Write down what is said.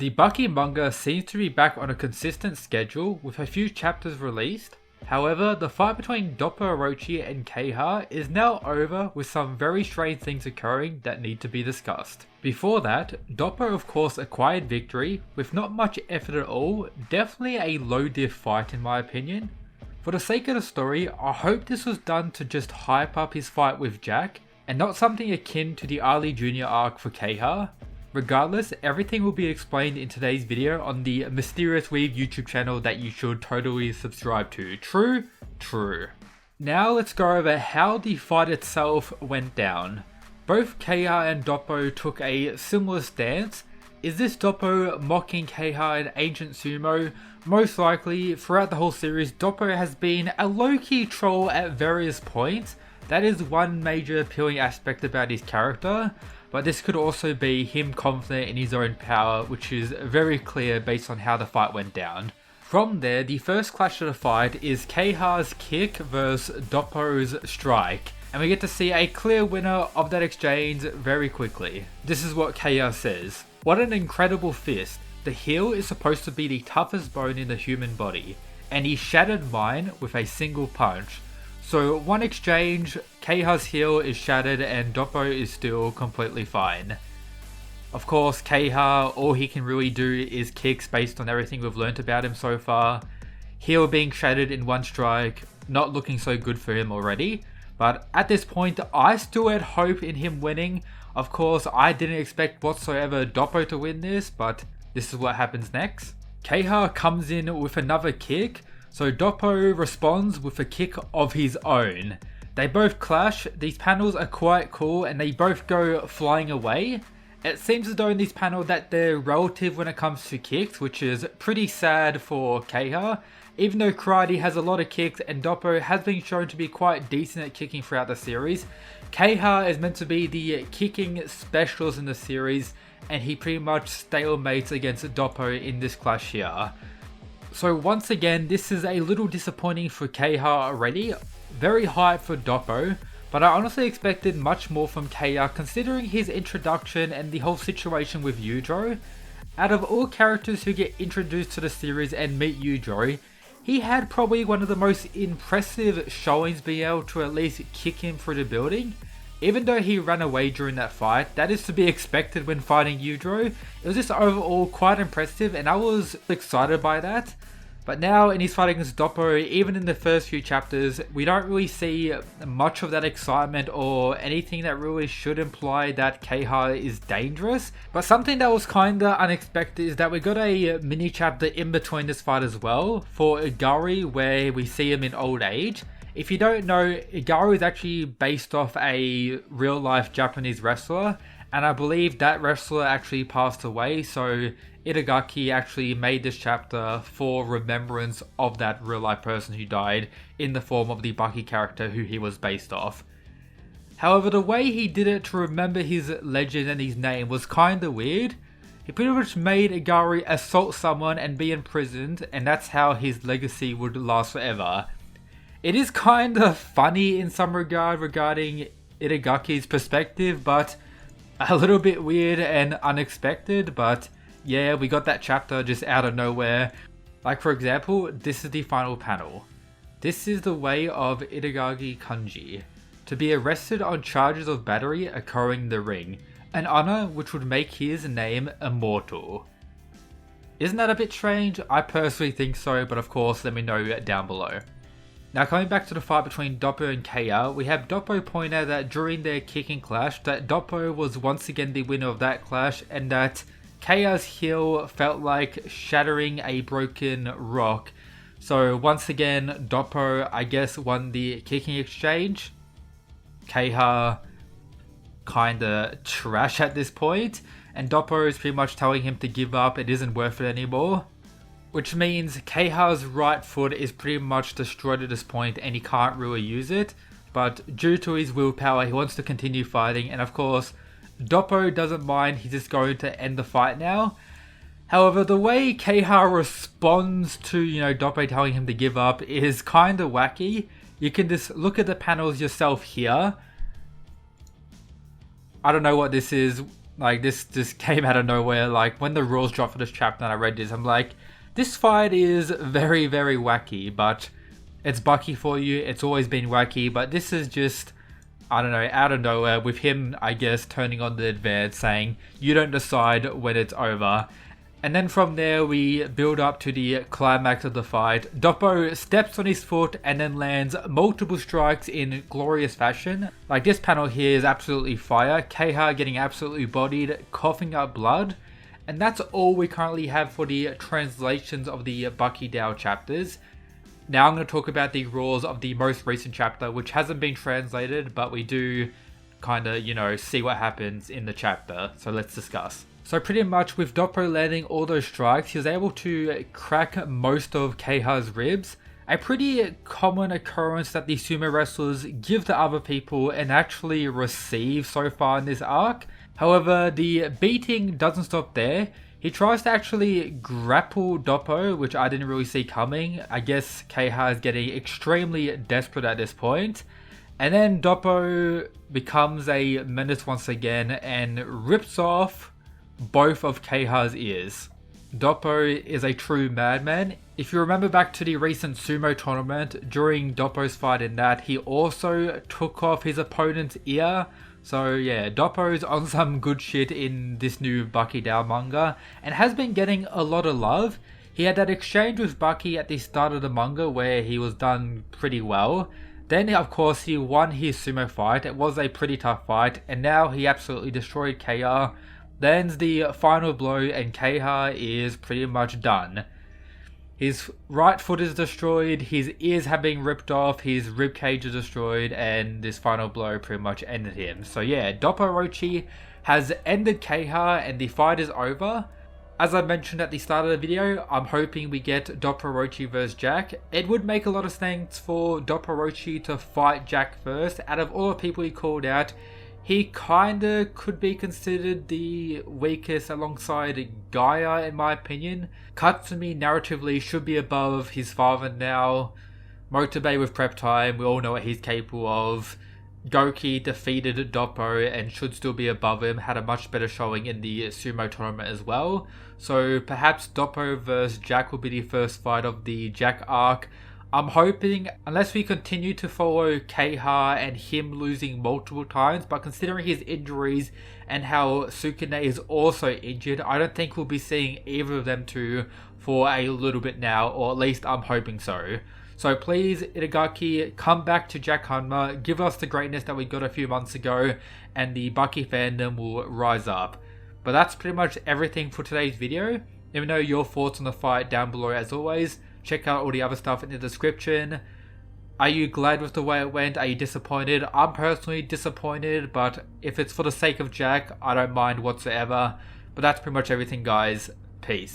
The Baki manga seems to be back on a consistent schedule with a few chapters released. However, the fight between Doppo Orochi and Kehaya is now over with some very strange things occurring that need to be discussed. Before that, Doppo of course acquired victory with not much effort at all, definitely a low diff fight in my opinion. For the sake of the story, I hope this was done to just hype up his fight with Jack and not something akin to the Ali Jr. arc for Kehaya. Regardless, everything will be explained in today's video on the Mysterious Weeb YouTube channel that you should totally subscribe to. True? True. Now let's go over how the fight itself went down. Both Kehaya and Doppo took a similar stance. Is this Doppo mocking Kehaya in ancient sumo? Most likely, throughout the whole series, Doppo has been a low-key troll at various points. That is one major appealing aspect about his character. But this could also be him confident in his own power, which is very clear based on how the fight went down. From there, the first clash of the fight is Kehaya's kick versus Doppo's strike, and we get to see a clear winner of that exchange very quickly. This is what Kehaya says. "What an incredible fist. The heel is supposed to be the toughest bone in the human body, and he shattered mine with a single punch. So one exchange, Kehaya's heel is shattered and Doppo is still completely fine." Of course, Kehaya, all he can really do is kicks based on everything we've learnt about him so far. Heel being shattered in one strike, not looking so good for him already. But at this point, I still had hope in him winning. Of course, I didn't expect whatsoever Doppo to win this, but this is what happens next. Kehaya comes in with another kick. So Doppo responds with a kick of his own. They both clash, these panels are quite cool and they both go flying away. It seems as though in this panel that they're relative when it comes to kicks, which is pretty sad for Kehaya. Even though Karate has a lot of kicks and Doppo has been shown to be quite decent at kicking throughout the series, Kehaya is meant to be the kicking specialist in the series and he pretty much stalemates against Doppo in this clash here. So once again, this is a little disappointing for Kehaya already. Very hyped for Doppo, but I honestly expected much more from Kehaya considering his introduction and the whole situation with Yujiro. Out of all characters who get introduced to the series and meet Yujiro, he had probably one of the most impressive showings being able to at least kick him through the building. Even though he ran away during that fight, that is to be expected when fighting Yujiro. It was just overall quite impressive and I was excited by that. But now in his fight against Doppo, even in the first few chapters, we don't really see much of that excitement or anything that really should imply that Kehaya is dangerous. But something that was kinda unexpected is that we got a mini chapter in between this fight as well for Igari where we see him in old age. If you don't know, Igari is actually based off a real life Japanese wrestler, and I believe that wrestler actually passed away, so Itagaki actually made this chapter for remembrance of that real life person who died in the form of the Baki character who he was based off. However, the way he did it to remember his legend and his name was kinda weird. He pretty much made Igari assault someone and be imprisoned, and that's how his legacy would last forever. It is kind of funny in some regard regarding Itagaki's perspective, but a little bit weird and unexpected. But yeah, we got that chapter just out of nowhere. Like for example, this is the final panel. This is the way of Itagaki Kanji. To be arrested on charges of battery occurring in the ring. An honor which would make his name immortal. Isn't that a bit strange? I personally think so, but of course let me know down below. Now coming back to the fight between Doppo and Kehaya, we have Doppo point out that during their kicking clash that Doppo was once again the winner of that clash and that Kehaya's heel felt like shattering a broken rock. So once again Doppo I guess won the kicking exchange. Kehaya kinda trash at this point and Doppo is pretty much telling him to give up, it isn't worth it anymore. Which means Kehaya's right foot is pretty much destroyed at this point and he can't really use it. But due to his willpower, he wants to continue fighting. And of course, Doppo doesn't mind, he's just going to end the fight now. However, the way Kehaya responds to, Doppo telling him to give up is kind of wacky. You can just look at the panels yourself here. I don't know what this is. Like, this just came out of nowhere. Like, when the rules dropped for this chapter and I read this, I'm like, this fight is very, very wacky, but it's Baki for you. It's always been wacky, but this is just, I don't know, out of nowhere with him, I guess, turning on the advance, saying, you don't decide when it's over. And then from there, we build up to the climax of the fight. Doppo steps on his foot and then lands multiple strikes in glorious fashion. Like, this panel here is absolutely fire. Kehaya getting absolutely bodied, coughing up blood. And that's all we currently have for the translations of the Baki Dao chapters. Now I'm going to talk about the rules of the most recent chapter, which hasn't been translated, but we do kind of, you know, see what happens in the chapter. So let's discuss. So pretty much with Doppo landing all those strikes, he was able to crack most of Kehaya's ribs. A pretty common occurrence that the sumo wrestlers give to other people and actually receive so far in this arc. However, the beating doesn't stop there. He tries to actually grapple Doppo, which I didn't really see coming. I guess Kehaya is getting extremely desperate at this point. And then Doppo becomes a menace once again and rips off both of Kehaya's ears. Doppo is a true madman. If you remember back to the recent sumo tournament, during Doppo's fight in that, he also took off his opponent's ear. So yeah, Doppo's on some good shit in this new Baki Dao manga and has been getting a lot of love. He had that exchange with Baki at the start of the manga where he was done pretty well. Then of course he won his sumo fight. It was a pretty tough fight and now he absolutely destroyed Kehaya. Lands the final blow and Kehaya is pretty much done. His right foot is destroyed, his ears have been ripped off, his ribcage is destroyed, and this final blow pretty much ended him. So yeah, Doppo Orochi has ended Kehaya and the fight is over. As I mentioned at the start of the video, I'm hoping we get Doppo Orochi vs Jack. It would make a lot of sense for Doppo Orochi to fight Jack first. Out of all the people he called out, he kinda could be considered the weakest alongside Gaia in my opinion. Katsumi narratively should be above his father now. Motobe with prep time, we all know what he's capable of. Goki defeated Doppo and should still be above him, had a much better showing in the sumo tournament as well. So perhaps Doppo vs Jack will be the first fight of the Jack arc. I'm hoping, unless we continue to follow Kehaya and him losing multiple times, but considering his injuries and how Sukune is also injured, I don't think we'll be seeing either of them two for a little bit now, or at least I'm hoping so. So please, Itagaki, come back to Jack Hanma, give us the greatness that we got a few months ago, and the Baki fandom will rise up. But that's pretty much everything for today's video. Let me know your thoughts on the fight down below as always. Check out all the other stuff in the description. Are you glad with the way it went? Are you disappointed? I'm personally disappointed, but if it's for the sake of Jack, I don't mind whatsoever. But that's pretty much everything, guys. Peace.